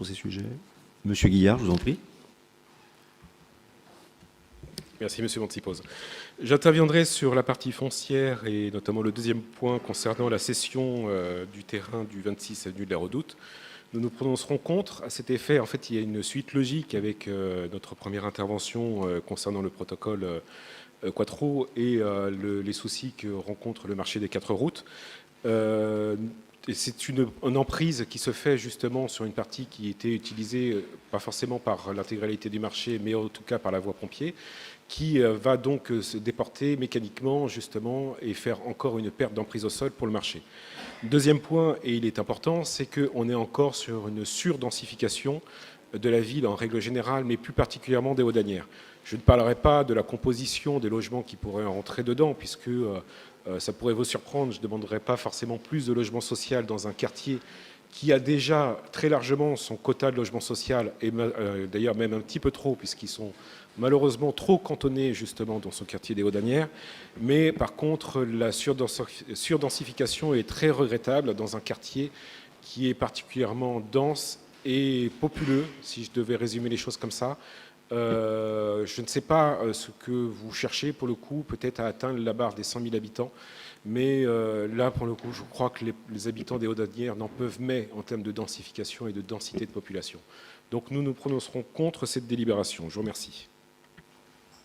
sur ces sujets? Monsieur Guillard, je vous en prie. Merci, Monsieur Montipose. J'interviendrai sur la partie foncière et notamment le deuxième point concernant la cession du terrain du 26 avenue de la Redoute. Nous nous prononcerons contre. À cet effet, en fait, il y a une suite logique avec notre première intervention concernant le protocole Quattro et les soucis que rencontre le marché des 4 routes. Et c'est une emprise qui se fait justement sur une partie qui était utilisée, pas forcément par l'intégralité du marché, mais en tout cas par la voie pompier, qui va donc se déporter mécaniquement justement et faire encore une perte d'emprise au sol pour le marché. Deuxième point, et il est important, c'est qu'on est encore sur une surdensification de la ville en règle générale, mais plus particulièrement des Hauts-d'Asnières. Je ne parlerai pas de la composition des logements qui pourraient entrer dedans, puisque ça pourrait vous surprendre, je ne demanderai pas forcément plus de logement social dans un quartier qui a déjà très largement son quota de logement social, et d'ailleurs même un petit peu trop, puisqu'ils sont malheureusement trop cantonnés justement dans ce quartier des Hauts-d'Asnières. Mais par contre, la surdensification est très regrettable dans un quartier qui est particulièrement dense et populeux, si je devais résumer les choses comme ça. Je ne sais pas ce que vous cherchez pour le coup, peut-être à atteindre la barre des 100 000 habitants, mais là pour le coup je crois que les habitants des Hauts-d'Asnières n'en peuvent mais en termes de densification et de densité de population. Donc nous nous prononcerons contre cette délibération. Je vous remercie.